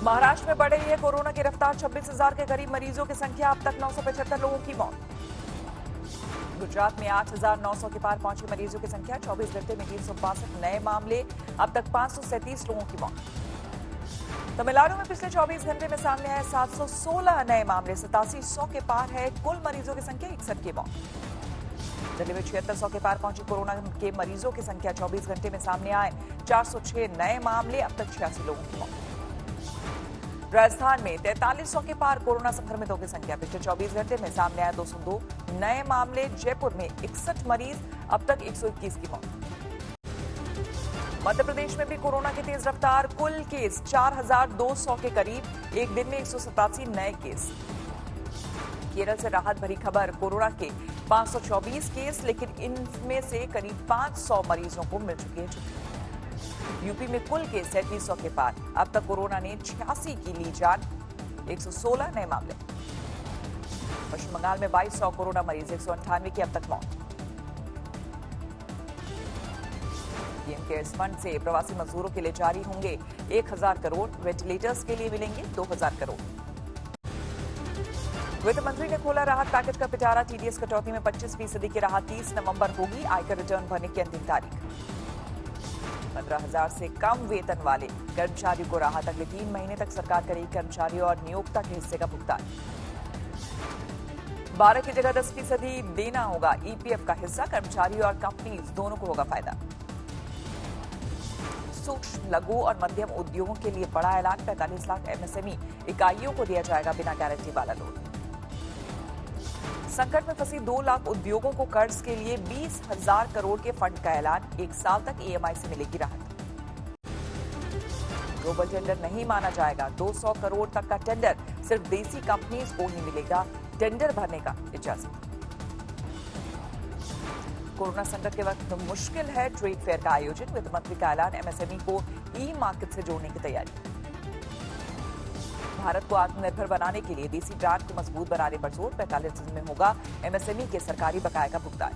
महाराष्ट्र में बढ़ रही है कोरोना की रफ्तार। 26,000 के करीब मरीजों की संख्या, अब तक 975 लोगों की मौत। गुजरात में 8,900 के पार पहुंची मरीजों की संख्या। 24 घंटे में 362 नए मामले, अब तक 537 लोगों की मौत। तमिलनाडु में पिछले 24 घंटे में सामने आए 716 नए मामले। 8700 के पार है कुल मरीजों की संख्या। 61 की मौत। दिल्ली में 7600 के पार पहुंची कोरोना के मरीजों की संख्या। 24 घंटे में सामने आए 406 नए मामले, अब तक 86 लोगों की मौत। राजस्थान में 4300 के पार कोरोना संक्रमितों की संख्या। पिछले 24 घंटे में सामने आया 202 नए मामले। जयपुर में 61 मरीज, अब तक 121 की मौत। मध्य प्रदेश में भी कोरोना की तेज रफ्तार। कुल केस 4200 के करीब। एक दिन में 187 नए केस। केरल से राहत भरी खबर। कोरोना के 524 केस, लेकिन इनमें से करीब 500 मरीजों को मिल चुकी है छुट्टी। यूपी में कुल केस 3700 के पार। अब तक कोरोना ने 86 की ली जान। 116 नए मामले। पश्चिम बंगाल में 2200 कोरोना मरीज। 198 की अब तक मौत। पीएम केयर्स फंड से प्रवासी मजदूरों के लिए जारी होंगे 1000 करोड़। वेंटिलेटर्स के लिए मिलेंगे 2000 करोड़। वित्त मंत्री ने खोला राहत पैकेज का पिटारा। टीडीएस कटौती में 25% की राहत 30 नवंबर होगी। आयकर रिटर्न भरने की अंतिम तारीख। 15,000 से कम वेतन वाले कर्मचारियों को राहत। अगले 3 महीने तक सरकार करेगी कर्मचारियों और नियोक्ता के हिस्से का भुगतान। 12 की जगह 10% देना होगा ईपीएफ का हिस्सा। कर्मचारियों और कंपनीज दोनों को होगा फायदा। सूक्ष्म, लघु और मध्यम उद्योगों के लिए बड़ा ऐलान। 45 लाख एमएसएमई इकाइयों को दिया जाएगा बिना गारंटी वाला लोन। संकट में फंसी 2 लाख उद्योगों को कर्ज के लिए 20,000 करोड़ के फंड का ऐलान। 1 साल तक ईएमआई से मिलेगी राहत। ग्लोबल टेंडर नहीं माना जाएगा। 200 करोड़ तक का टेंडर सिर्फ देसी कंपनीज को ही मिलेगा टेंडर भरने का इजाजत। कोरोना संकट के वक्त मुश्किल है ट्रेड फेयर का आयोजन। वित्त मंत्री का ऐलान। एमएसएमई को ई मार्केट से जोड़ने की तैयारी। भारत को आत्मनिर्भर बनाने के लिए देसी ब्रांड को मजबूत बनाने पर जोर। 45 दिन में होगा एमएसएमई के सरकारी बकाये का भुगतान।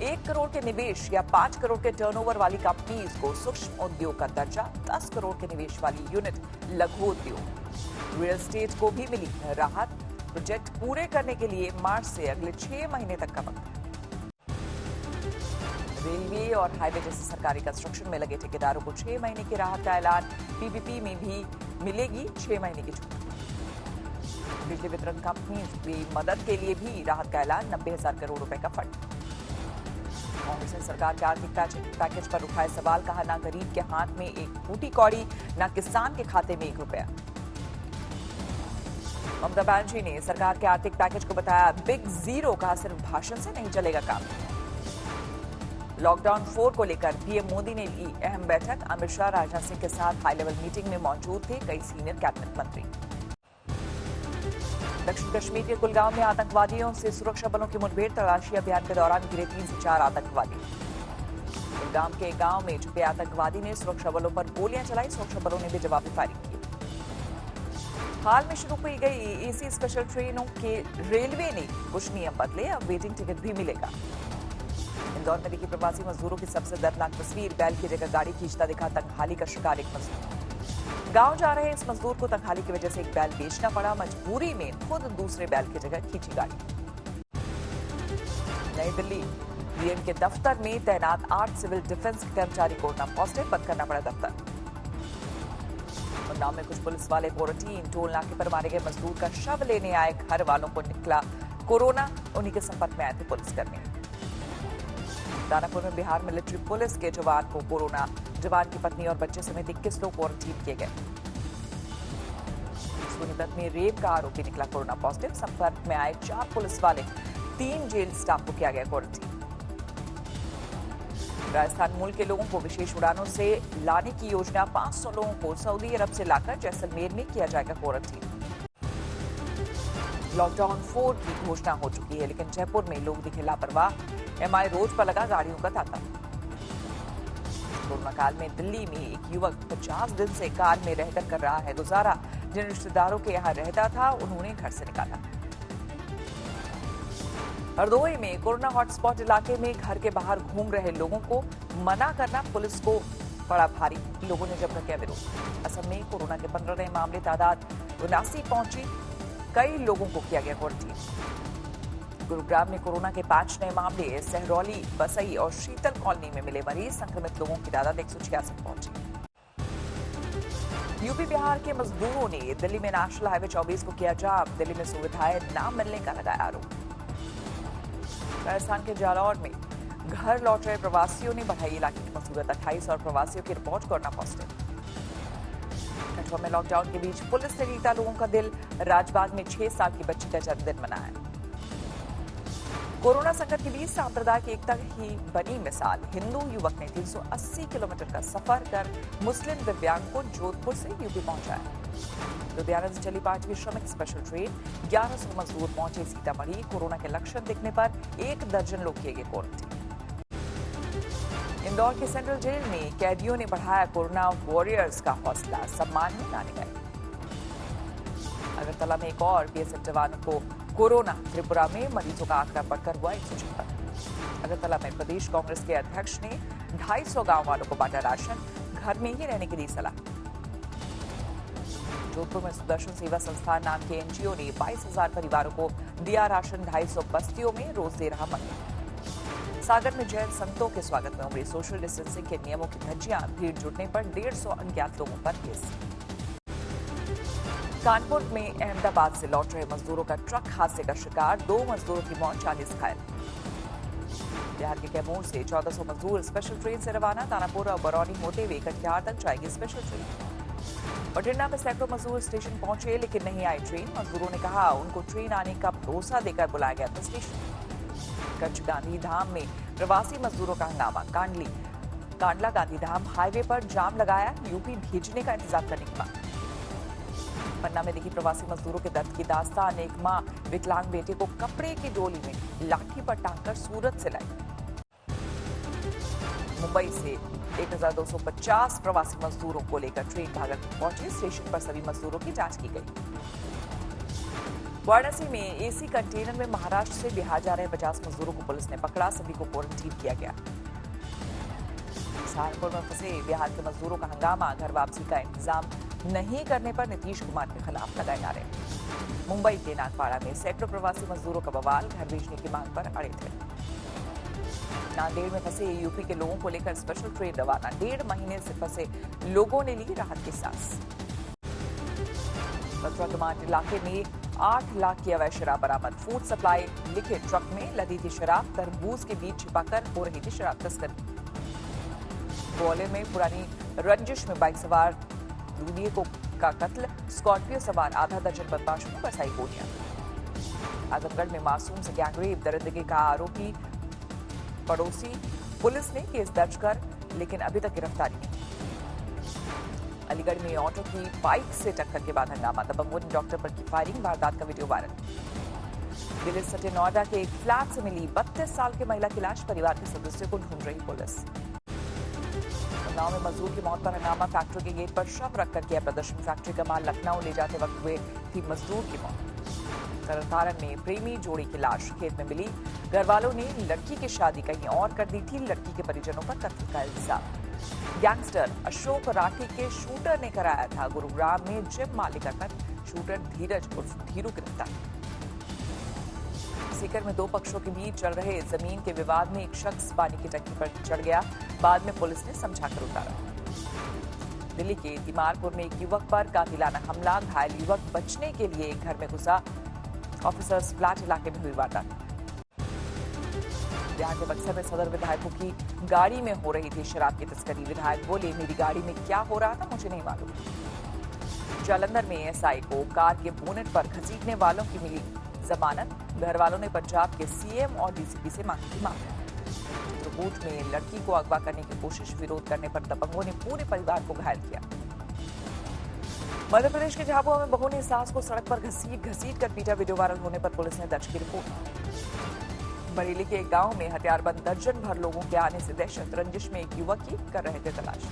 1 करोड़ के निवेश या 5 करोड़ के टर्नओवर वाली कंपनीज को सूक्ष्म उद्योग का दर्जा। 10 करोड़ के निवेश वाली यूनिट लघु उद्योग। रियल एस्टेट को भी मिली राहत। प्रोजेक्ट पूरे करने के लिए मार्च से अगले 6 महीने तक का वक्त। रेलवे और हाईवे जैसे सरकारी कंस्ट्रक्शन में लगे ठेकेदारों को 6 महीने की राहत का ऐलान। पीपीपी में भी मिलेगी 6 महीने की छूट। बिजली वितरण कंपनी की मदद के लिए भी राहत का ऐलान। 90,000 करोड़ रुपए का फंड। कांग्रेस ने सरकार के आर्थिक पैकेज पर उठाए सवाल। कहा, ना गरीब के हाथ में एक फूटी कौड़ी, ना किसान के खाते में 1 रुपया। ममता बनर्जी ने सरकार के आर्थिक पैकेज को बताया बिग जीरो। कहा, सिर्फ भाषण से नहीं चलेगा काम। लॉकडाउन 4 को लेकर पीएम मोदी ने ली अहम बैठक। अमित शाह, राजनाथ सिंह के साथ हाई लेवल मीटिंग में मौजूद थे कई सीनियर कैबिनेट मंत्री। दक्षिण कश्मीर के कुलगांव में आतंकवादियों से सुरक्षा बलों की मुठभेड़। तलाशी अभियान के दौरान गिरे 3 से 4 आतंकवादी। कुलगांव के गांव में छुपे आतंकवादी ने सुरक्षा बलों पर गोलियां चलाई। सुरक्षा बलों ने भी जवाबी फायरिंग की। हाल में शुरू की गई एसी स्पेशल ट्रेनों के रेलवे ने कुछ नियम बदले। अब वेटिंग टिकट भी मिलेगा। इंदौर में दिखी प्रवासी मजदूरों की सबसे दर्दनाक तस्वीर। बैल की जगह गाड़ी खींचता दिखा तंगहाली का शिकार एक मजदूर। गांव जा रहे इस मजदूर को तंगहाली की वजह से एक बैल बेचना पड़ा। मजबूरी में खुद दूसरे बैल की जगह खींची गाड़ी। नई दिल्ली, पीएम के दफ्तर में तैनात 8 सिविल डिफेंस कर्मचारी कोरोना पॉजिटिव। बंद करना पड़ा दफ्तर। उन्नाव में कुछ पुलिस वाले क्वारंटीन। टोल नाके पर मारे गए मजदूर का शव लेने आए घर वालों को निकला कोरोना। उन्हीं के संपर्क में आए थे पुलिसकर्मी। दानापुर में बिहार मिलिट्री पुलिस के जवान को कोरोना। जवान की पत्नी और बच्चे समेत 21 लोग क्वारंटीन किए गए। सोनीपत में रेप का आरोपी निकला कोरोना पॉजिटिव। संपर्क में आए 4 पुलिस वाले। 3 जेल स्टाफ को किया गया क्वारंटीन। राजस्थान मूल के लोगों को विशेष उड़ानों से लाने की योजना। 500 लोगों को सऊदी अरब से लाकर जैसलमेर में किया जाएगा क्वारंटीन। लॉकडाउन 4 की घोषणा हो चुकी है, लेकिन जयपुर में लोग दिखे लापरवाह। एमआई रोड पर लगा गाड़ियों का तांता। कोरोना काल में दिल्ली में एक युवक 50 दिन से कार में रहकर कर रहा है गुजारा। जिन रिश्तेदारों के यहाँ रहता था उन्होंने घर से निकाला। हरदोई में कोरोना हॉटस्पॉट इलाके में घर के बाहर घूम रहे लोगों को मना करना पुलिस को पड़ा भारी, लोगों ने जमकर किया विरोध। असम में कोरोना के 15 नए मामले, तादाद 79 पहुंची, कई लोगों को किया गया क्वारंटीन। गुरुग्राम में कोरोना के 5 नए मामले, सहरौली, बसई और शीतल कॉलोनी में मिले मरीज, संक्रमित लोगों की तादाद 166 पहुंची। यूपी बिहार के मजदूरों ने दिल्ली में नेशनल हाईवे 24 को किया जाम, दिल्ली में सुविधाएं न मिलने का लगाया आरोप। राजस्थान के जालौर में घर लौट रहे प्रवासियों ने बढ़ाई इलाके की मुसीबत, 28 और प्रवासियों की रिपोर्ट कोरोना पॉजिटिव। कठुआ में लॉकडाउन के बीच पुलिस ने जीता लोगों का दिल, राजबाग में 6 साल की बच्ची का जन्मदिन मनाया। कोरोना संकट के बीच सांप्रदायिक एकता की बनी मिसाल, हिंदू युवक ने 380 किलोमीटर का सफर कर मुस्लिम दिव्यांग को जोधपुर से यूपी पहुंचाया। लुधियाना से चली 5वीं श्रमिक स्पेशल ट्रेन, 1100 मजदूर पहुंचे सीतामढ़ी, कोरोना के लक्षण दिखने पर 1 दर्जन लोग किए गए क्वारंटीन। इंदौर के सेंट्रल जेल में कैदियों ने बढ़ाया कोरोना वॉरियर्स का हौसला, सम्मान में गाने गाए। अगरतला में एक और बीएसएफ जवान को कोरोना, त्रिपुरा में मरीजों का आंकड़ा बढ़कर हुआ 156। अगरतला में प्रदेश कांग्रेस के अध्यक्ष ने 250 गांव वालों को बांटा राशन, घर में ही रहने की दी सलाह। जोधपुर में सुदर्शन सेवा संस्थान नाम के एनजीओ ने 22,000 परिवारों को दिया राशन, 250 बस्तियों में रोज दे रहा मदद। सागर में जैन संतों के स्वागत में उमड़ी सोशल डिस्टेंसिंग के नियमों की धज्जियां, भीड़ जुटने पर 150 अज्ञात लोगों पर केस। कानपुर में अहमदाबाद से लौट रहे मजदूरों का ट्रक हादसे का शिकार, 2 मजदूरों की मौत, 40 घायल। बिहार के कैमूर से 1400 मजदूर स्पेशल ट्रेन से रवाना, दानापुर और बरौनी होते हुए कटिहार तक जाएगी स्पेशल ट्रेन। बठिंडा में सैकड़ों मजदूर स्टेशन पहुंचे लेकिन नहीं आई ट्रेन, मजदूरों ने कहा उनको ट्रेन आने का भरोसा देकर बुलाया गया था स्टेशन। कच्छ गांधी धाम में प्रवासी मजदूरों का हंगामा, कांडला गांधी धाम हाईवे पर जाम लगाया, यूपी भेजने का इंतजाम करने की मांग। पन्ना में देखी प्रवासी मजदूरों के दर्द की दास्तान, एक मां विकलांग बेटे को कपड़े की डोली में लाठी पर टांगकर सूरत से लाई। मुंबई से 1250 प्रवासी मजदूरों को लेकर ट्रेन भागलपुर पहुंची, स्टेशन पर सभी मजदूरों की जांच की गई। वाराणसी में एसी कंटेनर में महाराष्ट्र से बिहार जा रहे 50 मजदूरों को पुलिस ने पकड़ा, सभी को क्वारंटीन किया गया। सहारनपुर में फंसे बिहार के मजदूरों का हंगामा, घर वापसी का इंतजाम नहीं करने पर नीतीश कुमार के खिलाफ लगाए नारे। मुंबई के नागपाड़ा में सैकड़ों प्रवासी मजदूरों का बवाल, घर भेजने की मांग पर अड़े थे। नांदेड़ में फंसे यूपी के लोगों को लेकर स्पेशल ट्रेन रवाना, 1.5 महीने से फंसे लोगों ने ली राहत की सांस। कमांड इलाके में 8 लाख की अवैध शराब बरामद, फूड सप्लाई लिखे ट्रक में लदी थी शराब, तरबूज के बीच छिपाकर हो रही थी शराब तस्करी। ग्वालियर में पुरानी रंजिश में बाइक सवार दूल्हे का कत्ल, स्कॉर्पियो सवार आधा दर्जन बदमाशों ने बरसाई गोलियां। आजमगढ़ में मासूम से गैंगरेप, दरिंदगी का आरोपी पड़ोसी, पुलिस ने केस दर्ज कर लेकिन अभी तक गिरफ्तारी नहीं। अलीगढ़ में ऑटो की बाइक से टक्कर के बाद हंगामा, दबंगों ने डॉक्टर पर की फायरिंग, वारदात का वीडियो वायरल। दिल्ली सटे नोएडा के एक फ्लैट से मिली 32 साल की महिला की लाश, परिवार के सदस्यों को ढूंढ रही पुलिस। लखनऊ में मजदूर की मौत पर हंगामा, फैक्ट्री के गेट पर शव रखकर किया प्रदर्शन, फैक्ट्री का माल लखनऊ ले जाते वक्त हुए थी मजदूर की मौत। तरनतारन में प्रेमी जोड़ी की लाश खेत में मिली, घर वालों ने लड़की की शादी कहीं और कर दी थी, लड़की के परिजनों पर कत्ल का इल्जाम। गैंगस्टर अशोक राठी के शूटर ने कराया था गुरुग्राम में जिम मालिक का कत्ल, शूटर धीरज उर्फ धीरू गिरफ्तार। सीकर में 2 पक्षों के बीच चल रहे जमीन के विवाद में एक शख्स पानी की टंकी पर चढ़ गया, बाद में पुलिस ने समझाकर उतारा। दिल्ली के तिमारपुर में एक युवक पर कातिलाना हमला, घायल युवक बचने के लिए एक घर में घुसा, ऑफिसर्स फ्लैट इलाके में हुई वारदात। बिहार के बक्सर में सदर विधायकों की गाड़ी में हो रही थी शराब की तस्करी, विधायक बोले मेरी गाड़ी में क्या हो रहा था मुझे नहीं मालूम। जालंधर में एसआई को कार के बोनेट पर घसीटने वालों की मिली जमानत, घर वालों ने पंजाब के सीएम और डीसीपी से मांगी थी माफी। चित्रकूट में लड़की को अगवा करने की कोशिश, विरोध करने पर दबंगों ने पूरे परिवार को घायल किया। मध्य प्रदेश के झाबुआ में बहू ने सास को सड़क पर घसीट कर पीटा, वीडियो वायरल होने पर पुलिस ने दर्ज की रिपोर्ट। बरेली के एक गांव में हथियारबंद दर्जन भर लोगों के आने से दहशत, रंजिश में एक युवक की कर रहे थे तलाश।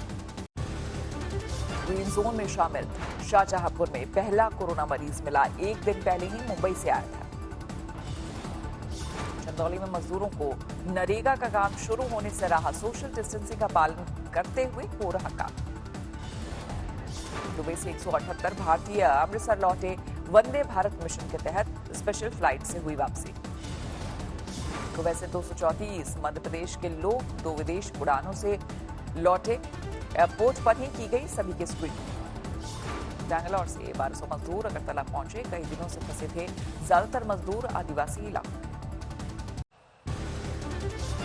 ग्रीन जोन में शामिल शाहजहांपुर में पहला कोरोना मरीज मिला, एक दिन पहले ही मुंबई से आया था। चंदौली में मजदूरों को नरेगा का काम शुरू होने से रहा सोशल डिस्टेंसिंग का पालन करते हुए हो रहा काम। दुबई से 178 भारतीय अमृतसर लौटे। वंदे भारत मिशन के तहत स्पेशल फ्लाइट से हुई वापसी। दुबई से 234 मध्य प्रदेश के लोग 2 विदेश उड़ानों से लौटे। एयरपोर्ट पर ही की गई सभी की स्क्रीनिंग। बैंगलोर से 1200 मजदूर अगरतला पहुंचे। कई दिनों से फंसे थे ज्यादातर मजदूर आदिवासी इलाकों।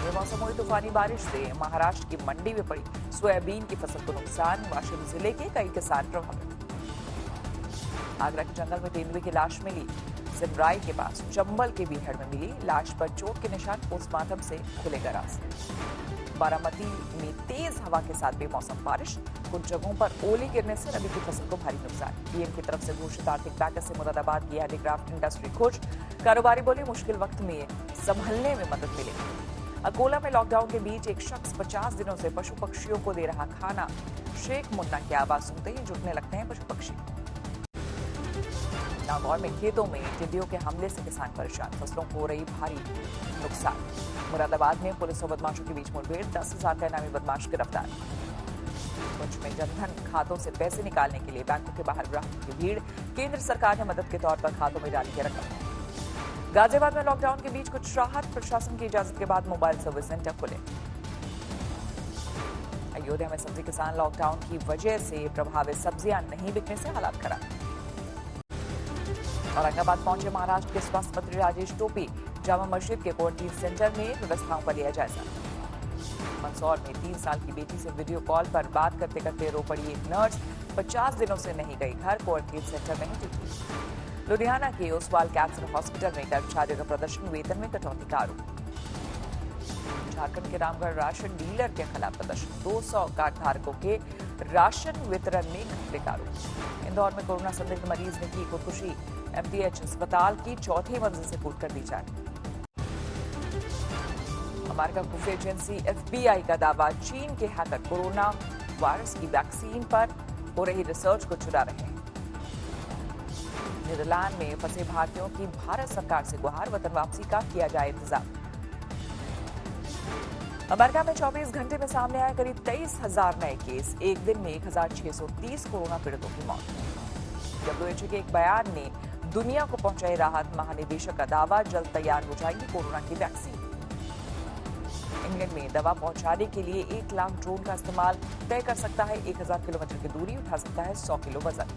बेमौसम हुई तूफानी बारिश से महाराष्ट्र की मंडी में पड़ी सोयाबीन की फसल को नुकसान। वाशिम जिले के कई किसान प्रभावित। आगरा के जंगल में तेंदुए की लाश मिली। सिमराई के पास चंबल के बीहड़ में मिली लाश पर चोट के निशान। पोस्टमार्टम से खुलेगा रास्ते। बारामती में तेज हवा के साथ बेमौसम बारिश। कुछ जगहों पर ओले गिरने से रबी की फसल को भारी नुकसान। पीएम की तरफ से घोषित आर्थिक पैकेज से मुरादाबाद की हैंडीक्राफ्ट इंडस्ट्री खुश। कारोबारी बोले मुश्किल वक्त में संभलने में मदद मिलेगी। अकोला में लॉकडाउन के बीच एक शख्स 50 दिनों से पशु पक्षियों को दे रहा खाना। शेख मुन्ना की आवाज सुनते ही जुटने लगते हैं पशु पक्षी। नागौर में खेतों में टिड्डियों के हमले से किसान परेशान। फसलों को हो रही भारी नुकसान। मुरादाबाद में पुलिस और बदमाशों के बीच मुठभेड़। 10,000 का इनामी बदमाश गिरफ्तार। कुछ में जनधन खातों से पैसे निकालने के लिए बैंकों के बाहर ग्राहकों की भीड़। केंद्र सरकार ने मदद के तौर पर खातों में डाली है रकम। गाजियाबाद में लॉकडाउन के बीच कुछ राहत। प्रशासन की इजाजत के बाद मोबाइल सर्विस सेंटर खुले। अयोध्या में सब्जी किसान लॉकडाउन की वजह से प्रभावित। सब्जियां नहीं बिकने से हालात खराब। औरंगाबाद पहुंचे महाराष्ट्र के स्वास्थ्य मंत्री राजेश टोपे। जामा मस्जिद के क्वारंटीन सेंटर में व्यवस्थाओं का लिया जायजा। मंदसौर में 3 साल की बेटी से वीडियो कॉल पर बात करते करते रो पड़ी एक नर्स। 50 दिनों से नहीं गई घर। क्वारंटीन सेंटर में ही टिकी। लुधियाना के ओसवाल कैंसर हॉस्पिटल में कर्मचारियों का प्रदर्शन। वेतन में कटौती का आरोप। झारखंड के रामगढ़ राशन डीलर के खिलाफ प्रदर्शन। 200 कार्ड धारकों के राशन वितरण में घपले का आरोप। इंदौर में कोरोना संदिग्ध मरीज ने की खुदकुशी। एमटीएच अस्पताल की 4थी मंजिल से कूदकर दी जान। अमेरिका खुफिया एजेंसी एफबीआई का दावा। चीन के हैकर कोरोना वायरस की वैक्सीन पर हो रही रिसर्च को चुरा रहे हैं। नीदरलैंड में फंसे भारतीयों की भारत सरकार से गुहार। वतन वापसी का किया जाए इंतजाम। अमेरिका में 24 घंटे में सामने आए करीब 23,000 नए केस। एक दिन में 1,630 कोरोना पीड़ितों की मौत। डब्ल्यूएचओ के एक बयान ने दुनिया को पहुंचाई राहत। महानिदेशक का दावा जल्द तैयार हो जाएगी कोरोना की वैक्सीन। इंग्लैंड में दवा पहुंचाने के लिए 1 लाख ड्रोन का इस्तेमाल। तय कर सकता है 1000 किलोमीटर की दूरी। उठा सकता है 100 किलो वजन।